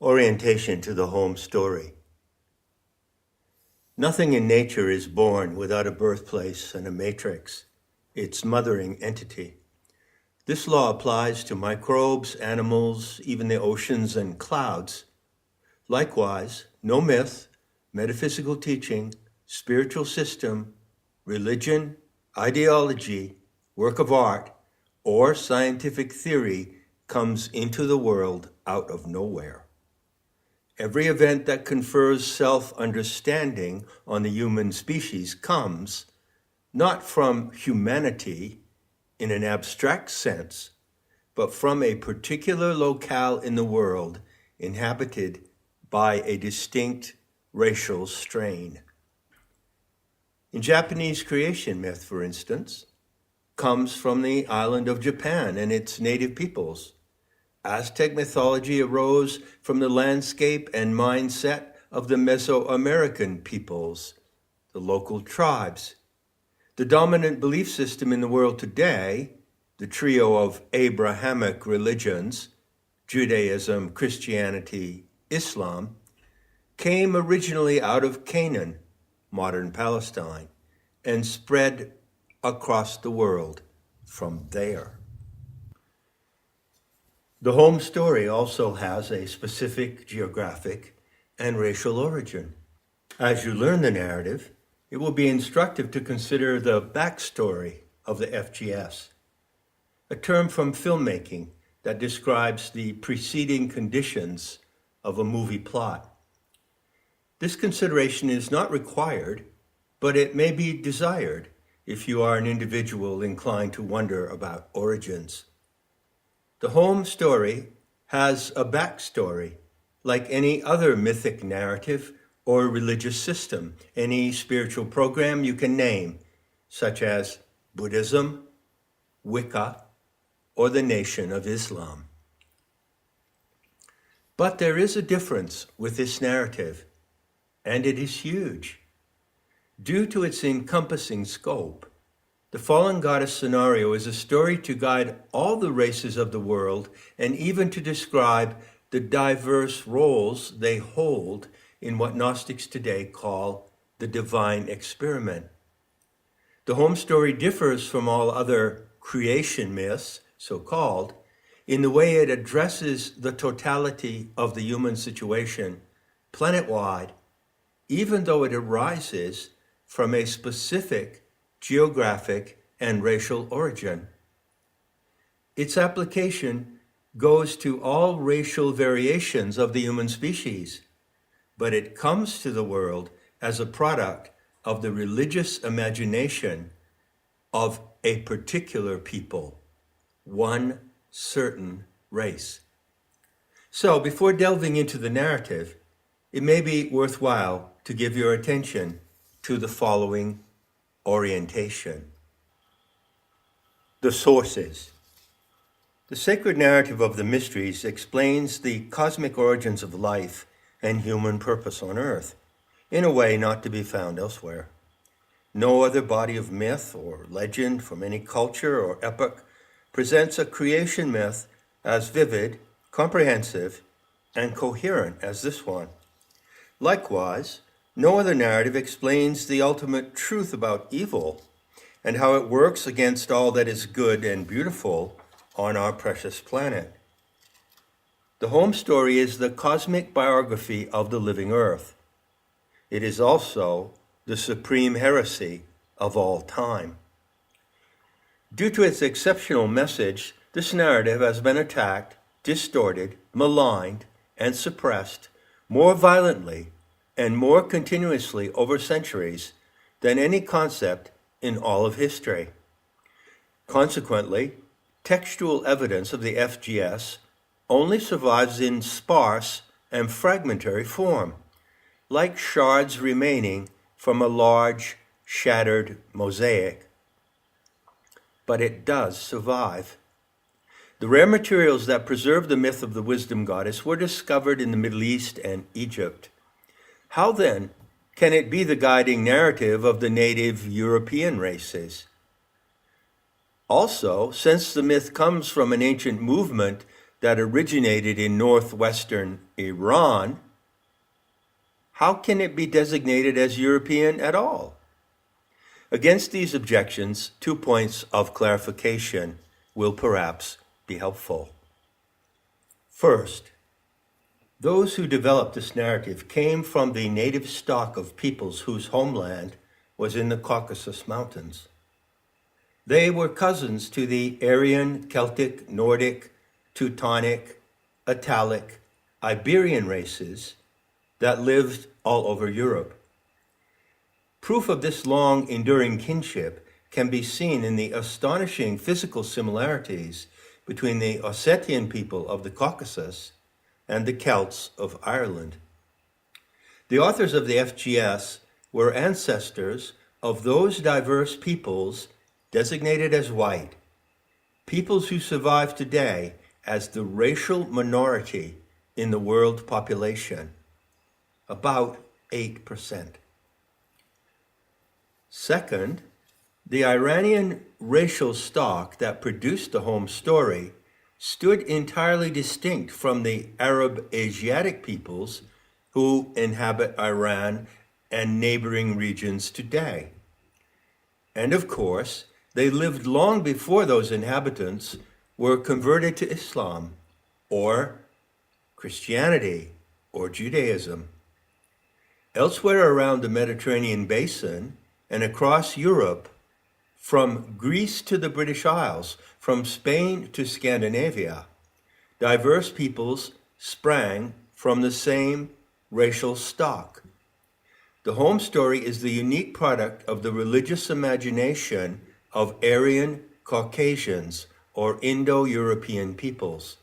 Orientation to the home story. Nothing in nature is born without a birthplace and a matrix, its mothering entity. This law applies to microbes, animals, even the oceans and clouds. Likewise, no myth, metaphysical teaching, spiritual system, religion, ideology, work of art, or scientific theory comes into the world out of nowhere. Every event that confers self-understanding on the human species comes not from humanity in an abstract sense, but from a particular locale in the world inhabited by a distinct racial strain. In Japanese creation myth, for instance, comes from the island of Japan and its native peoples. Aztec mythology arose from the landscape and mindset of the Mesoamerican peoples, the local tribes. The dominant belief system in the world today, the trio of Abrahamic religions, Judaism, Christianity, Islam, came originally out of Canaan, modern Palestine, and spread across the world from there. The home story also has a specific geographic and racial origin. As you learn the narrative, it will be instructive to consider the backstory of the FGS, a term from filmmaking that describes the preceding conditions of a movie plot. This consideration is not required, but it may be desired if you are an individual inclined to wonder about origins. The home story has a backstory, like any other mythic narrative or religious system, any spiritual program you can name, such as Buddhism, Wicca, or the Nation of Islam. But there is a difference with this narrative, and it is huge. Due to its encompassing scope, the fallen goddess scenario is a story to guide all the races of the world and even to describe the diverse roles they hold in what Gnostics today call the divine experiment. The home story differs from all other creation myths, so-called, in the way it addresses the totality of the human situation, planet-wide, even though it arises from a specific geographic and racial origin. Its application goes to all racial variations of the human species, but it comes to the world as a product of the religious imagination of a particular people, one certain race. So before delving into the narrative, it may be worthwhile to give your attention to the following orientation. The sources. The sacred narrative of the mysteries explains the cosmic origins of life and human purpose on earth, in a way not to be found elsewhere. No other body of myth or legend from any culture or epoch presents a creation myth as vivid, comprehensive, and coherent as this one. Likewise, no other narrative explains the ultimate truth about evil and how it works against all that is good and beautiful on our precious planet. The home story is the cosmic biography of the living earth. It is also the supreme heresy of all time. Due to its exceptional message, this narrative has been attacked, distorted, maligned, and suppressed more violently and more continuously over centuries than any concept in all of history. Consequently, textual evidence of the FGS only survives in sparse and fragmentary form, like shards remaining from a large, shattered mosaic. But it does survive. The rare materials that preserve the myth of the wisdom goddess were discovered in the Middle East and Egypt. How then can it be the guiding narrative of the native European races? Also, since the myth comes from an ancient movement that originated in northwestern Iran, how can it be designated as European at all? Against these objections, 2 points of clarification will perhaps be helpful. First, those who developed this narrative came from the native stock of peoples whose homeland was in the Caucasus Mountains. They were cousins to the Aryan, Celtic, Nordic, Teutonic, Italic, Iberian races that lived all over Europe. Proof of this long enduring kinship can be seen in the astonishing physical similarities between the Ossetian people of the Caucasus and the Celts of Ireland. The authors of the FGS were ancestors of those diverse peoples designated as white, peoples who survive today as the racial minority in the world population, about 8%. Second, the Iranian racial stock that produced the home story stood entirely distinct from the Arab Asiatic peoples who inhabit Iran and neighboring regions today. And of course, they lived long before those inhabitants were converted to Islam or Christianity or Judaism. Elsewhere around the Mediterranean basin and across Europe, from Greece to the British Isles, from Spain to Scandinavia, diverse peoples sprang from the same racial stock. The home story is the unique product of the religious imagination of Aryan Caucasians or Indo-European peoples,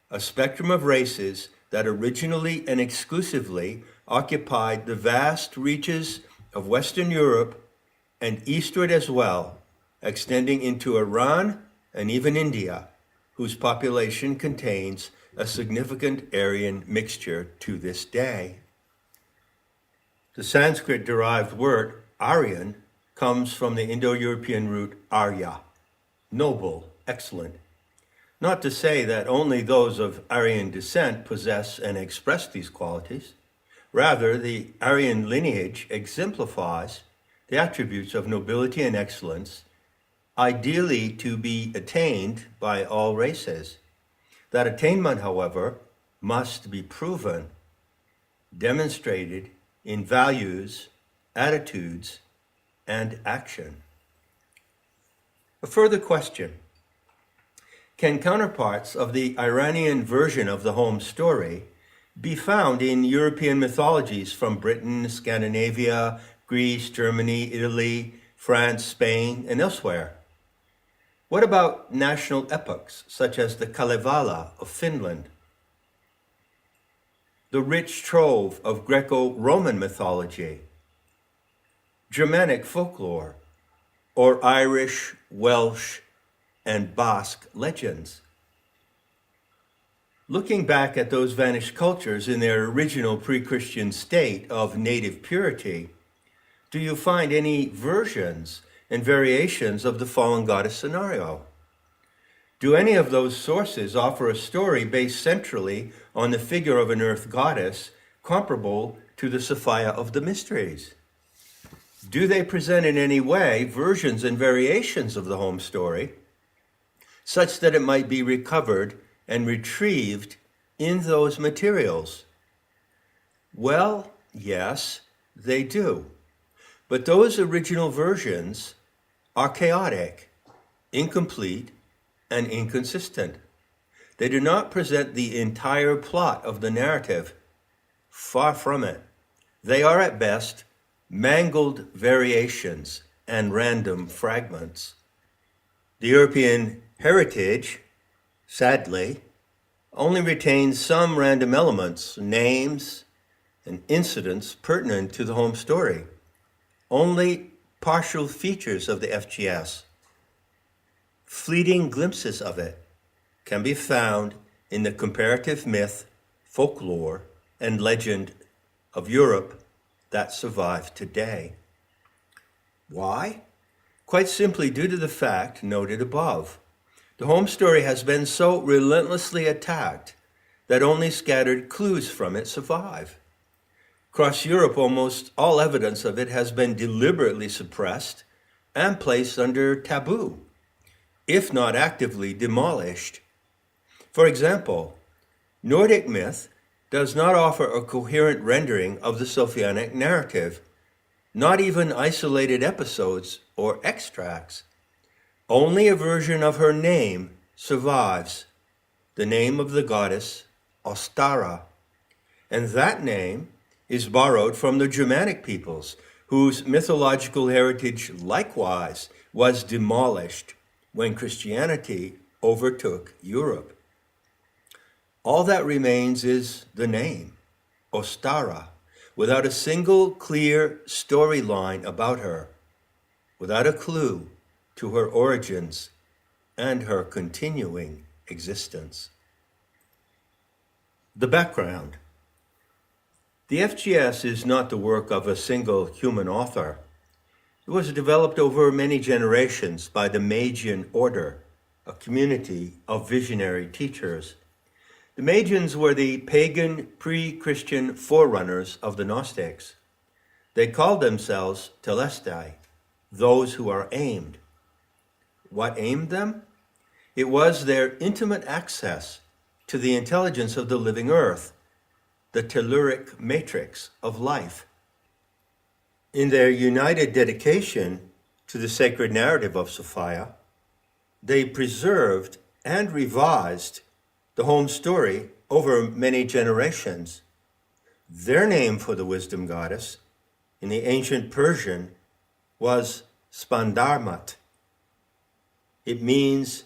a spectrum of races that originally and exclusively occupied the vast reaches of Western Europe and eastward as well, extending into Iran and even India, whose population contains a significant Aryan mixture to this day. The Sanskrit-derived word Aryan comes from the Indo-European root Arya, noble, excellent. Not to say that only those of Aryan descent possess and express these qualities. Rather, the Aryan lineage exemplifies the attributes of nobility and excellence, ideally to be attained by all races. That attainment, however, must be proven, demonstrated in values, attitudes, and action. A further question: can counterparts of the Iranian version of the home story be found in European mythologies from Britain, Scandinavia, Greece, Germany, Italy, France, Spain, and elsewhere? What about national epics such as the Kalevala of Finland? The rich trove of Greco-Roman mythology, Germanic folklore, or Irish, Welsh, and Basque legends? Looking back at those vanished cultures in their original pre-Christian state of native purity, do you find any versions and variations of the fallen goddess scenario? Do any of those sources offer a story based centrally on the figure of an earth goddess comparable to the Sophia of the Mysteries? Do they present in any way versions and variations of the home story such that it might be recovered and retrieved in those materials? Well, yes, they do. But those original versions are chaotic, incomplete, and inconsistent. They do not present the entire plot of the narrative. Far from it. They are at best mangled variations and random fragments. The European heritage, sadly, only retains some random elements, names, and incidents pertinent to the home story. Only partial features of the FGS, fleeting glimpses of it, can be found in the comparative myth, folklore, and legend of Europe that survive today. Why? Quite simply due to the fact noted above. The home story has been so relentlessly attacked that only scattered clues from it survive. Across Europe, almost all evidence of it has been deliberately suppressed and placed under taboo, if not actively demolished. For example, Nordic myth does not offer a coherent rendering of the Sophianic narrative, not even isolated episodes or extracts. Only a version of her name survives, the name of the goddess Ostara, and that name is borrowed from the Germanic peoples, whose mythological heritage likewise was demolished when Christianity overtook Europe. All that remains is the name, Ostara, without a single clear storyline about her, without a clue to her origins and her continuing existence. The background. The FGS is not the work of a single human author. It was developed over many generations by the Magian order, a community of visionary teachers. The Magians were the pagan, pre-Christian forerunners of the Gnostics. They called themselves Telestai, those who are aimed. What aimed them? It was their intimate access to the intelligence of the living earth, the telluric matrix of life. In their united dedication to the sacred narrative of Sophia, they preserved and revised the home story over many generations. Their name for the wisdom goddess in the ancient Persian was Spandarmat. It means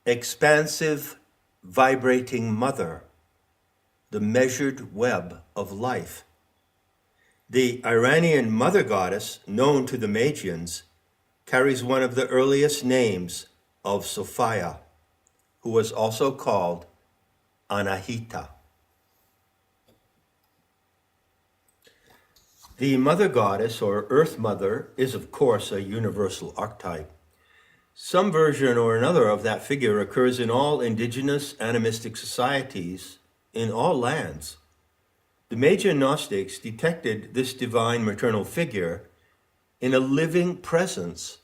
expansive, vibrating mother, the measured web of life. The Iranian mother goddess, known to the Magians, carries one of the earliest names of Sophia, who was also called Anahita. The mother goddess, or earth mother, is of course a universal archetype. Some version or another of that figure occurs in all indigenous animistic societies in all lands. The Magian Gnostics detected this divine maternal figure in a living presence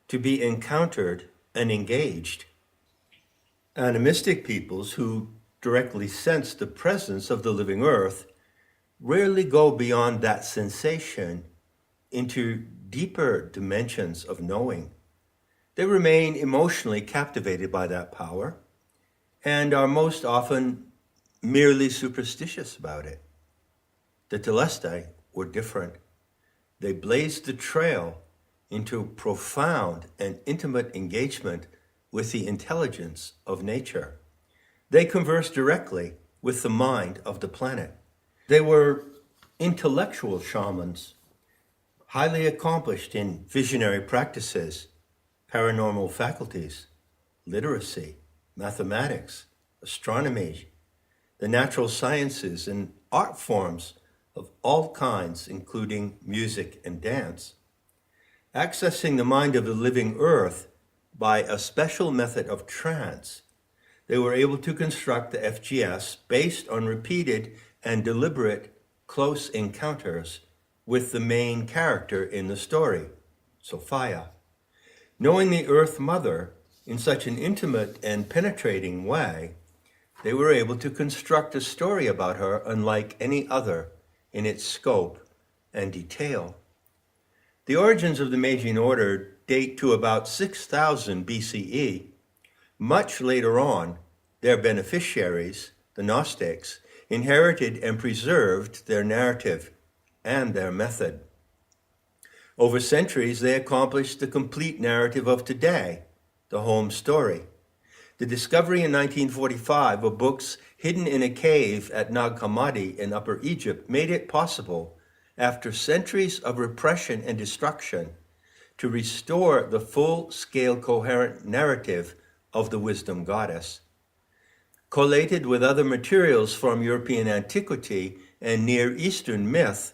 to be encountered and engaged. Animistic peoples who directly sense the presence of the living earth rarely go beyond that sensation into deeper dimensions of knowing. They remain emotionally captivated by that power and are most often merely superstitious about it. The Telestai were different. They blazed the trail into profound and intimate engagement with the intelligence of nature. They conversed directly with the mind of the planet. They were intellectual shamans, highly accomplished in visionary practices, paranormal faculties, literacy, mathematics, astronomy, the natural sciences, and art forms of all kinds, including music and dance. Accessing the mind of the living earth by a special method of trance, they were able to construct the FGS based on repeated and deliberate close encounters with the main character in the story, Sophia. Knowing the Earth Mother in such an intimate and penetrating way, they were able to construct a story about her unlike any other in its scope and detail. The origins of the Magian order date to about 6000 BCE. Much later on, their beneficiaries, the Gnostics, inherited and preserved their narrative and their method. Over centuries, they accomplished the complete narrative of today, the home story. The discovery in 1945 of books hidden in a cave at Nag Hammadi in Upper Egypt made it possible, after centuries of repression and destruction, to restore the full-scale coherent narrative of the wisdom goddess. Collated with other materials from European antiquity and Near Eastern myth,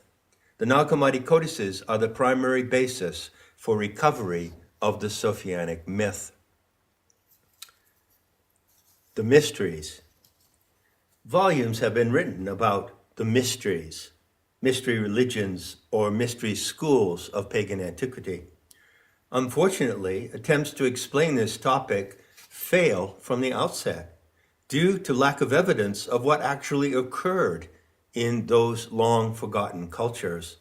the Nag Hammadi codices are the primary basis for recovery of the Sophianic myth. The mysteries. Volumes have been written about the mysteries, mystery religions, or mystery schools of pagan antiquity. Unfortunately, attempts to explain this topic fail from the outset due to lack of evidence of what actually occurred in those long-forgotten cultures.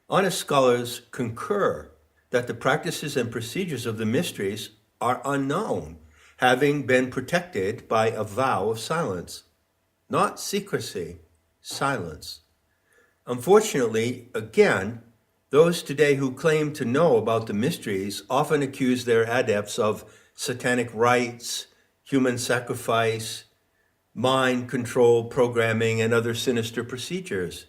Honest scholars concur that the practices and procedures of the mysteries are unknown, having been protected by a vow of silence. Not secrecy, silence. Unfortunately, again, those today who claim to know about the mysteries often accuse their adepts of satanic rites, human sacrifice, mind control programming, and other sinister procedures.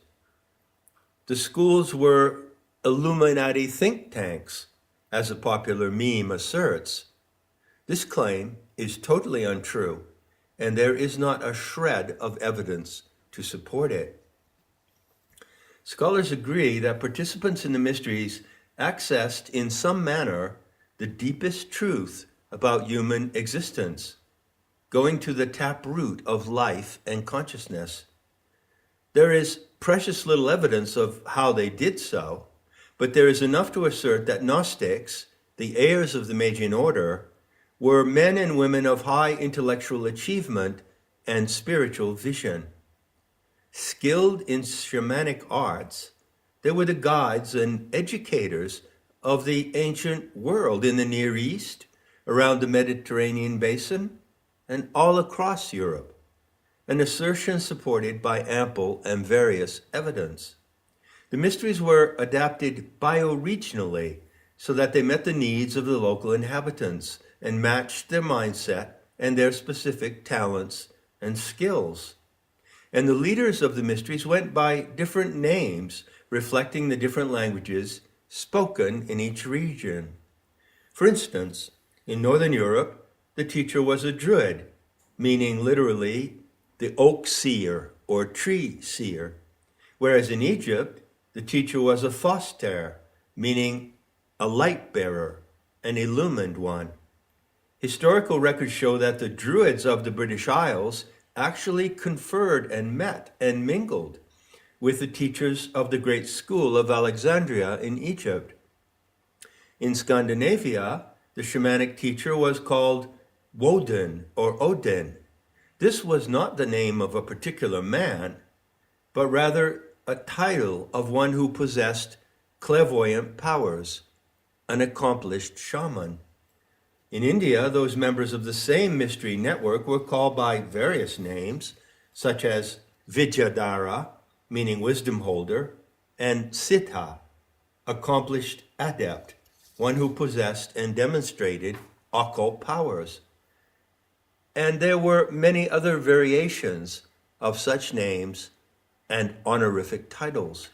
The schools were Illuminati think tanks, as a popular meme asserts. This claim is totally untrue, and there is not a shred of evidence to support it. Scholars agree that participants in the mysteries accessed in some manner the deepest truth about human existence, going to the taproot of life and consciousness. There is precious little evidence of how they did so, but there is enough to assert that Gnostics, the heirs of the Magian order, were men and women of high intellectual achievement and spiritual vision. Skilled in shamanic arts, they were the guides and educators of the ancient world in the Near East, around the Mediterranean basin, and all across Europe, an assertion supported by ample and various evidence. The mysteries were adapted bioregionally so that they met the needs of the local inhabitants and matched their mindset and their specific talents and skills. And the leaders of the mysteries went by different names, reflecting the different languages spoken in each region. For instance, in Northern Europe, the teacher was a druid, meaning literally the oak seer or tree seer, whereas in Egypt, the teacher was a foster, meaning a light bearer, an illumined one. Historical records show that the Druids of the British Isles actually conferred and met and mingled with the teachers of the great school of Alexandria in Egypt. In Scandinavia, the shamanic teacher was called Woden or Odin. This was not the name of a particular man, but rather a title of one who possessed clairvoyant powers, an accomplished shaman. In India, those members of the same mystery network were called by various names, such as Vidyadhara, meaning wisdom holder, and Siddha, accomplished adept, one who possessed and demonstrated occult powers. And there were many other variations of such names and honorific titles.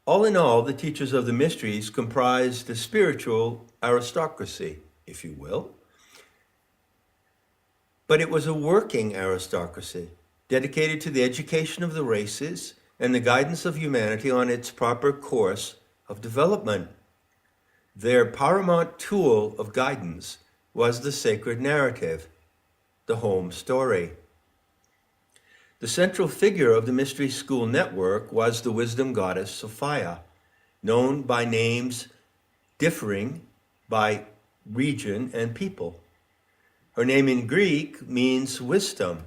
All in all, the teachers of the mysteries comprised a spiritual aristocracy, if you will. But it was a working aristocracy, dedicated to the education of the races and the guidance of humanity on its proper course of development. Their paramount tool of guidance was the sacred narrative, the home story. The central figure of the mystery school network was the wisdom goddess Sophia, known by names differing by region and people. Her name in Greek means wisdom.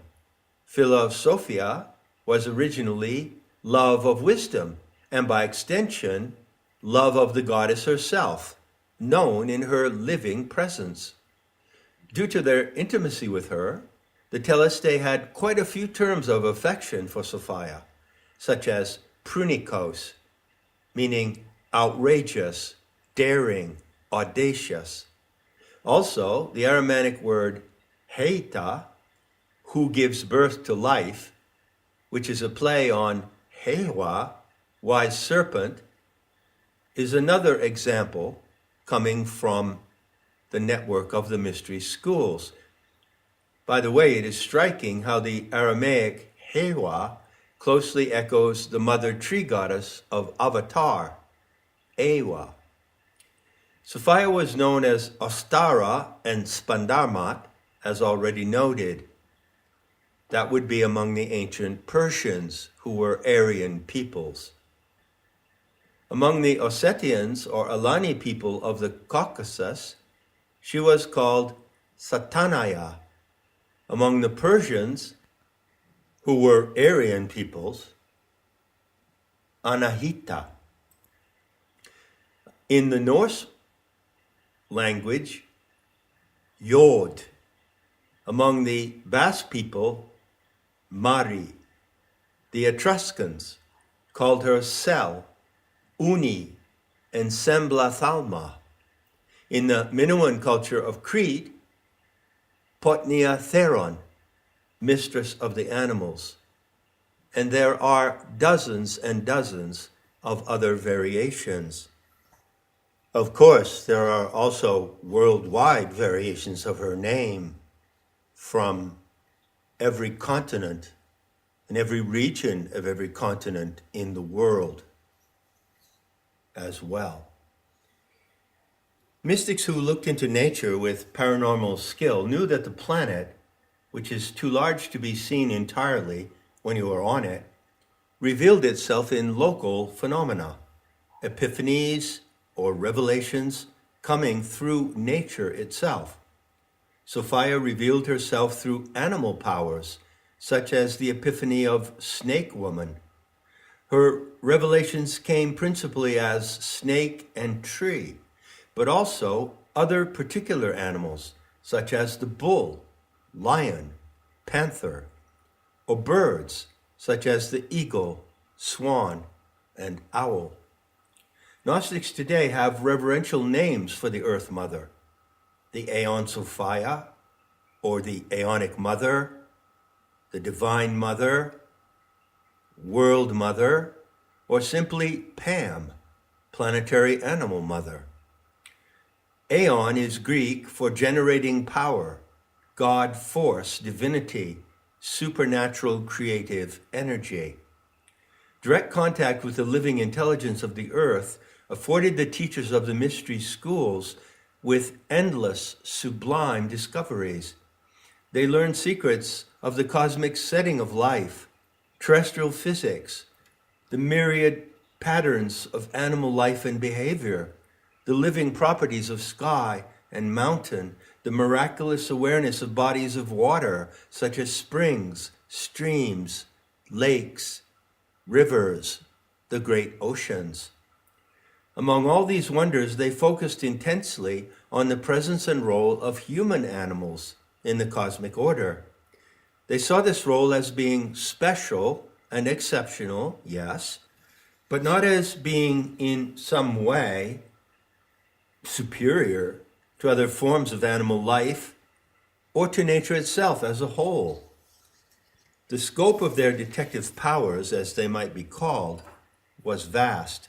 Philosophia was originally love of wisdom, and by extension, love of the goddess herself, known in her living presence. Due to their intimacy with her, the Telestae had quite a few terms of affection for Sophia, such as prunikos, meaning outrageous, daring, audacious. Also, the Aramaic word heita, who gives birth to life, which is a play on hewa, wise serpent, is another example coming from the network of the mystery schools. By the way, it is striking how the Aramaic Hewa closely echoes the mother tree goddess of Avatar, Ewa. Sophia was known as Ostara and Spandarmat as already noted. That would be among the ancient Persians, who were Aryan peoples. Among the Ossetians or Alani people of the Caucasus, she was called Satanaya. Among the Persians, who were Aryan peoples, Anahita. In the Norse language, Yod. Among the Basque people, Mari. The Etruscans called her Sel, Uni, and Semblathalma. In the Minoan culture of Crete, Potnia Theron, mistress of the animals. And there are dozens and dozens of other variations. Of course, there are also worldwide variations of her name from every continent and every region of every continent in the world as well. Mystics who looked into nature with paranormal skill knew that the planet, which is too large to be seen entirely when you are on it, revealed itself in local phenomena, epiphanies or revelations coming through nature itself. Sophia revealed herself through animal powers, such as the epiphany of Snake Woman. Her revelations came principally as snake and tree, but also other particular animals, such as the bull, lion, panther, or birds, such as the eagle, swan, and owl. Gnostics today have reverential names for the Earth Mother, the Aeon Sophia, or the Aeonic Mother, the Divine Mother, World Mother, or simply Pam, Planetary Animal Mother. Aeon is Greek for generating power, God force, divinity, supernatural creative energy. Direct contact with the living intelligence of the earth afforded the teachers of the mystery schools with endless, sublime discoveries. They learned secrets of the cosmic setting of life, terrestrial physics, the myriad patterns of animal life and behavior, the living properties of sky and mountain, the miraculous awareness of bodies of water, such as springs, streams, lakes, rivers, the great oceans. Among all these wonders, they focused intensely on the presence and role of human animals in the cosmic order. They saw this role as being special and exceptional, yes, but not as being in some way superior to other forms of animal life or to nature itself as a whole. The scope of their detective powers, as they might be called, was vast.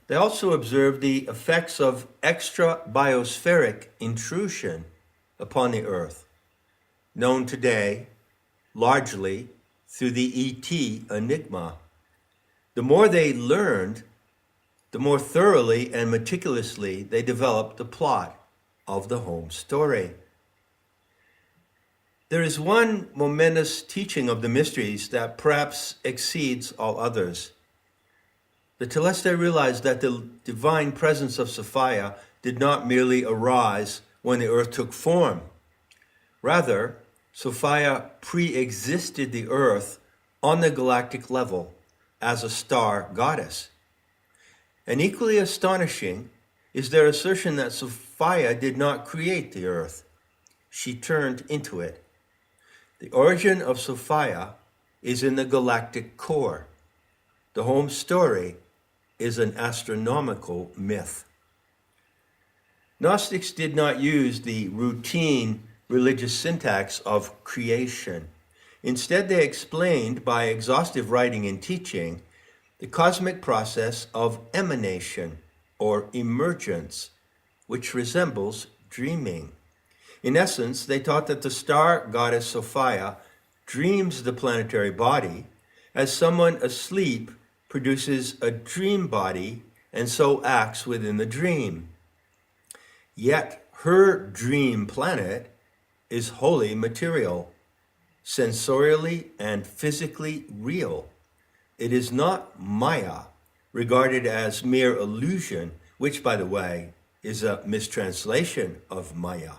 They also observed the effects of extra-biospheric intrusion upon the Earth, known today largely through the ET enigma. The more they learned, the more thoroughly and meticulously they developed the plot of the home story. There is one momentous teaching of the mysteries that perhaps exceeds all others. The Telestai realized that the divine presence of Sophia did not merely arise when the earth took form. Rather, Sophia pre-existed the earth on the galactic level as a star goddess. And equally astonishing is their assertion that Sophia did not create the earth. She turned into it. The origin of Sophia is in the galactic core. The home story is an astronomical myth. Gnostics did not use the routine religious syntax of creation. Instead, they explained by exhaustive writing and teaching the cosmic process of emanation or emergence, which resembles dreaming. In essence, they taught that the star goddess Sophia dreams the planetary body as someone asleep produces a dream body and so acts within the dream. Yet her dream planet is wholly material, sensorially and physically real. It is not Maya, regarded as mere illusion, which, by the way, is a mistranslation of Maya.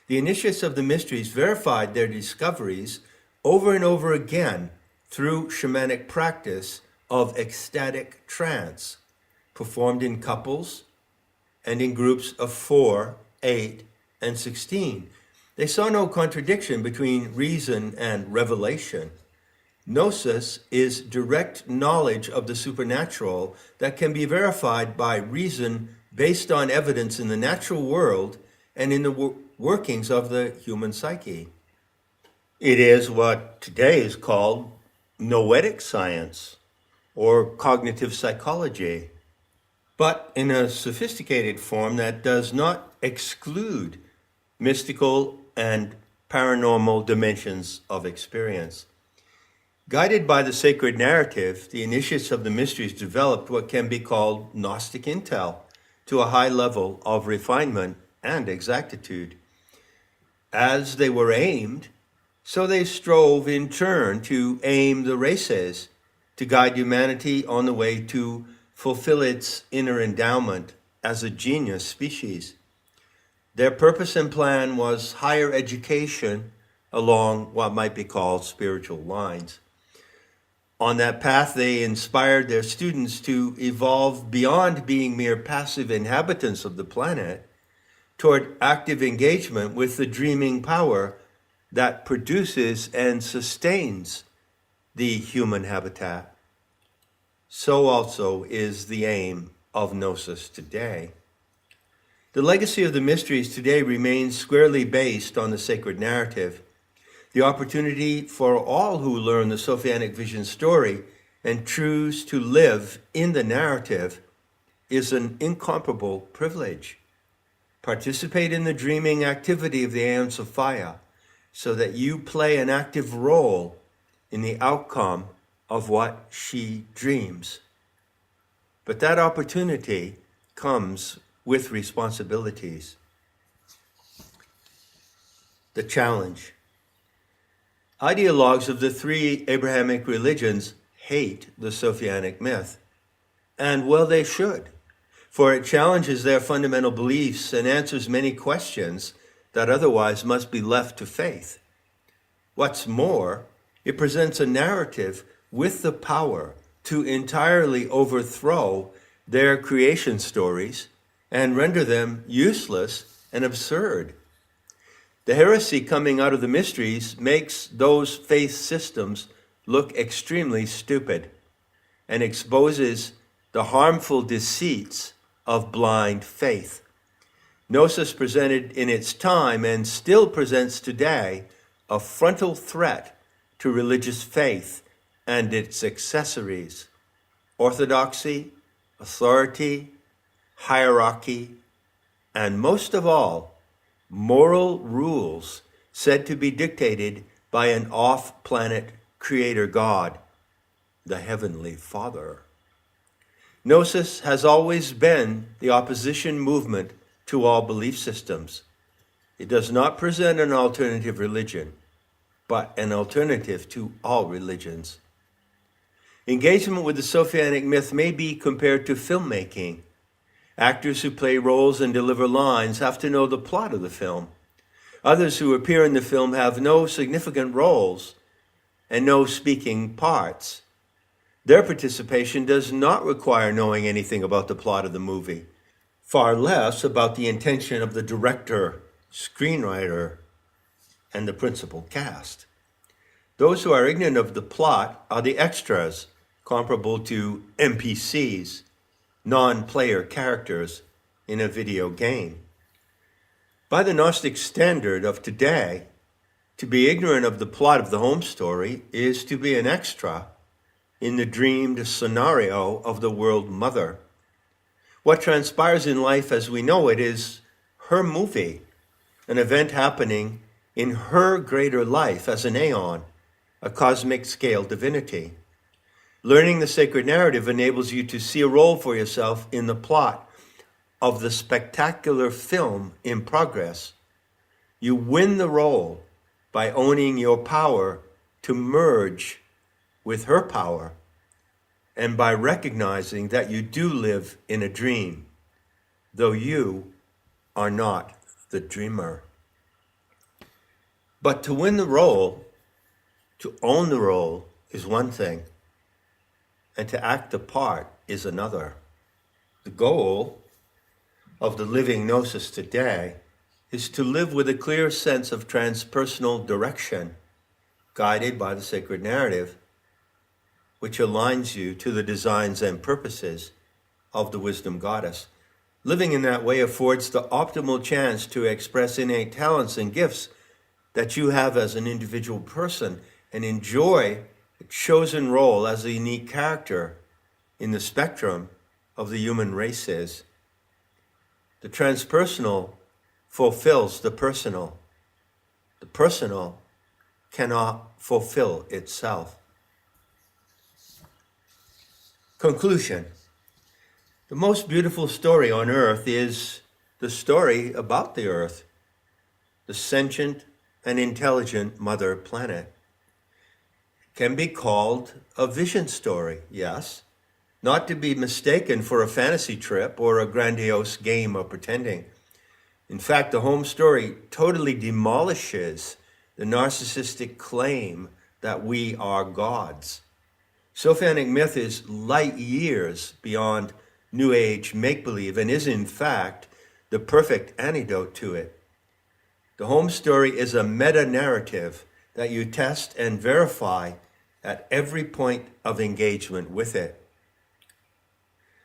The initiates of the mysteries verified their discoveries over and over again through shamanic practice of ecstatic trance, performed in couples and in groups of 4, 8, and 16. They saw no contradiction between reason and revelation. Gnosis is direct knowledge of the supernatural that can be verified by reason based on evidence in the natural world and in the workings of the human psyche. It is what today is called noetic science or cognitive psychology, but in a sophisticated form that does not exclude mystical and paranormal dimensions of experience. Guided by the sacred narrative, the initiates of the mysteries developed what can be called Gnostic intel to a high level of refinement and exactitude. As they were aimed, so they strove in turn to aim the races, to guide humanity on the way to fulfill its inner endowment as a genius species. Their purpose and plan was higher education along what might be called spiritual lines. On that path, they inspired their students to evolve beyond being mere passive inhabitants of the planet toward active engagement with the dreaming power that produces and sustains the human habitat. So also is the aim of Gnosis today. The legacy of the mysteries today remains squarely based on the sacred narrative. The opportunity for all who learn the Sophianic vision story and choose to live in the narrative is an incomparable privilege. Participate in the dreaming activity of the Aeon Sophia so that you play an active role in the outcome of what she dreams. But that opportunity comes with responsibilities. The challenge. Ideologues of the 3 Abrahamic religions hate the Sophianic myth, and well they should, for it challenges their fundamental beliefs and answers many questions that otherwise must be left to faith. What's more, it presents a narrative with the power to entirely overthrow their creation stories and render them useless and absurd. The heresy coming out of the mysteries makes those faith systems look extremely stupid and exposes the harmful deceits of blind faith. Gnosis presented in its time and still presents today a frontal threat to religious faith and its accessories: orthodoxy, authority, hierarchy, and most of all, moral rules said to be dictated by an off-planet creator God, the Heavenly Father. Gnosis has always been the opposition movement to all belief systems. It does not present an alternative religion, but an alternative to all religions. Engagement with the Sophianic myth may be compared to filmmaking. Actors who play roles and deliver lines have to know the plot of the film. Others who appear in the film have no significant roles and no speaking parts. Their participation does not require knowing anything about the plot of the movie, far less about the intention of the director, screenwriter, and the principal cast. Those who are ignorant of the plot are the extras, comparable to NPCs, non-player characters in a video game. By the Gnostic standard of today, to be ignorant of the plot of the home story is to be an extra in the dreamed scenario of the world mother. What transpires in life as we know it is her movie, an event happening in her greater life as an aeon, a cosmic scale divinity. Learning the sacred narrative enables you to see a role for yourself in the plot of the spectacular film in progress. You win the role by owning your power to merge with her power, and by recognizing that you do live in a dream, though you are not the dreamer. But to win the role, to own the role, is one thing, and to act the part is another. The goal of the living Gnosis today is to live with a clear sense of transpersonal direction, guided by the sacred narrative, which aligns you to the designs and purposes of the wisdom goddess. Living in that way affords the optimal chance to express innate talents and gifts that you have as an individual person and enjoy a chosen role as a unique character in the spectrum of the human races. The transpersonal fulfills the personal. The personal cannot fulfill itself. Conclusion. The most beautiful story on earth is the story about the earth, the sentient and intelligent mother planet. It can be called a vision story, yes, not to be mistaken for a fantasy trip or a grandiose game of pretending. In fact, the home story totally demolishes the narcissistic claim that we are gods. Sophianic myth is light years beyond New Age make-believe and is, in fact, the perfect antidote to it. The home story is a meta-narrative that you test and verify at every point of engagement with it.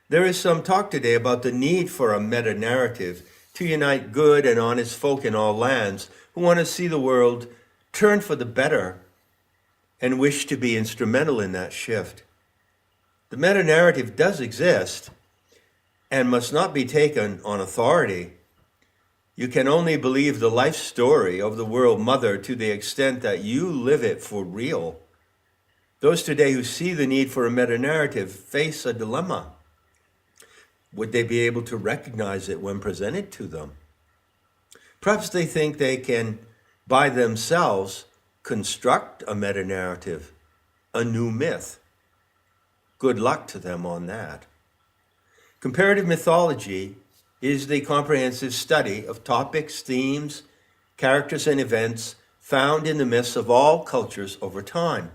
There is some talk today about the need for a meta-narrative to unite good and honest folk in all lands who want to see the world turn for the better and wish to be instrumental in that shift. The meta-narrative does exist and must not be taken on authority. You can only believe the life story of the world mother to the extent that you live it for real. Those today who see the need for a meta-narrative face a dilemma. Would they be able to recognize it when presented to them? Perhaps they think they can, by themselves, construct a meta-narrative, a new myth. Good luck to them on that. Comparative mythology is the comprehensive study of topics, themes, characters, and events found in the myths of all cultures over time.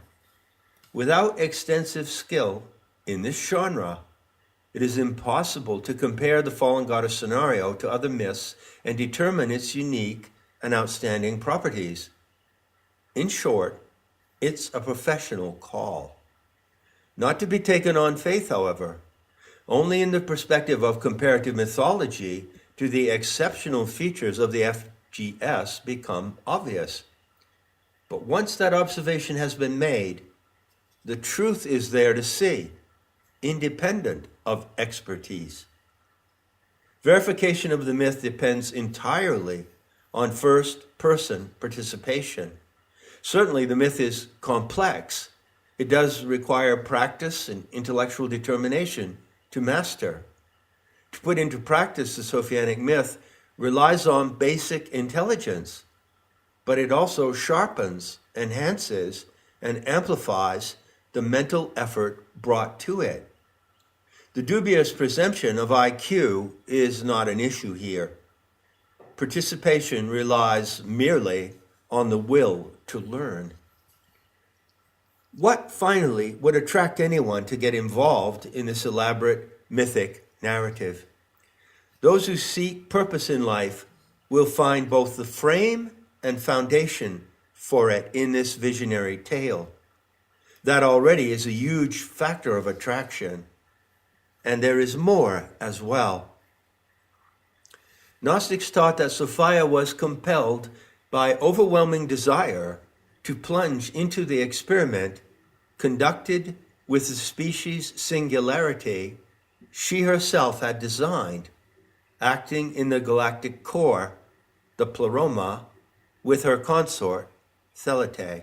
Without extensive skill in this genre, it is impossible to compare the fallen goddess scenario to other myths and determine its unique and outstanding properties. In short, it's a professional call. Not to be taken on faith, however. Only in the perspective of comparative mythology do the exceptional features of the FGS become obvious. But once that observation has been made, the truth is there to see, independent of expertise. Verification of the myth depends entirely on first-person participation. Certainly, the myth is complex. It does require practice and intellectual determination to master. To put into practice the Sophianic myth relies on basic intelligence, but it also sharpens, enhances, and amplifies the mental effort brought to it. The dubious presumption of IQ is not an issue here. Participation relies merely on the will to learn. What, finally, would attract anyone to get involved in this elaborate mythic narrative? Those who seek purpose in life will find both the frame and foundation for it in this visionary tale. That already is a huge factor of attraction, and there is more as well. Gnostics taught that Sophia was compelled by overwhelming desire to plunge into the experiment conducted with the species singularity she herself had designed, acting in the galactic core, the pleroma, with her consort, Thelete.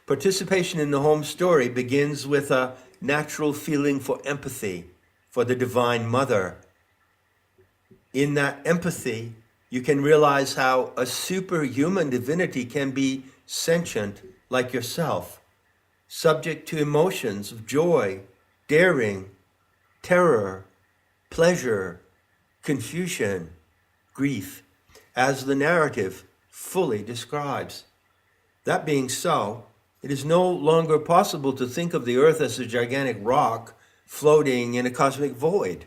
Participation in the home story begins with a natural feeling for empathy for the Divine Mother. In that empathy, You can realize how a superhuman divinity can be sentient like yourself, subject to emotions of joy, daring, terror, pleasure, confusion, grief, as the narrative fully describes. That being so, it is no longer possible to think of the earth as a gigantic rock floating in a cosmic void.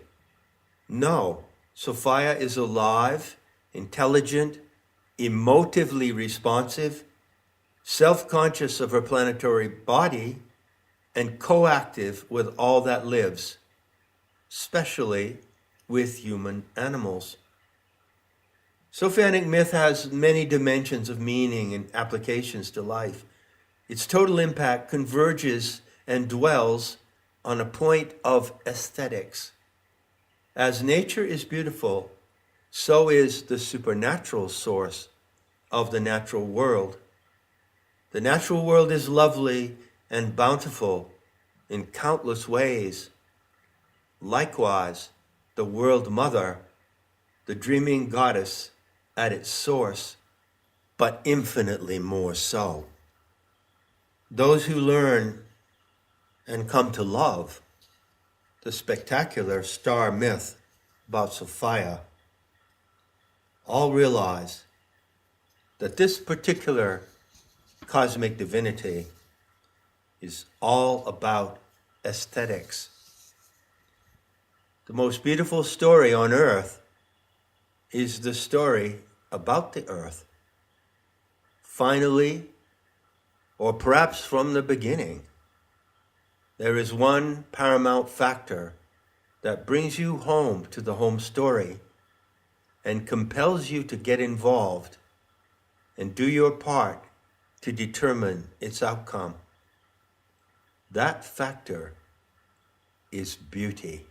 No, Sophia is alive, intelligent, emotively responsive, self-conscious of her planetary body, and coactive with all that lives, especially with human animals. Sophianic myth has many dimensions of meaning and applications to life. Its total impact converges and dwells on a point of aesthetics. As nature is beautiful, so is the supernatural source of the natural world. The natural world is lovely and bountiful in countless ways. Likewise, the world mother, the dreaming goddess at its source, but infinitely more so. Those who learn and come to love the spectacular star myth about Sophia all realize that this particular cosmic divinity is all about aesthetics. The most beautiful story on earth is the story about the earth. Finally, or perhaps from the beginning, there is one paramount factor that brings you home to the home story and compels you to get involved and do your part to determine its outcome. That factor is beauty.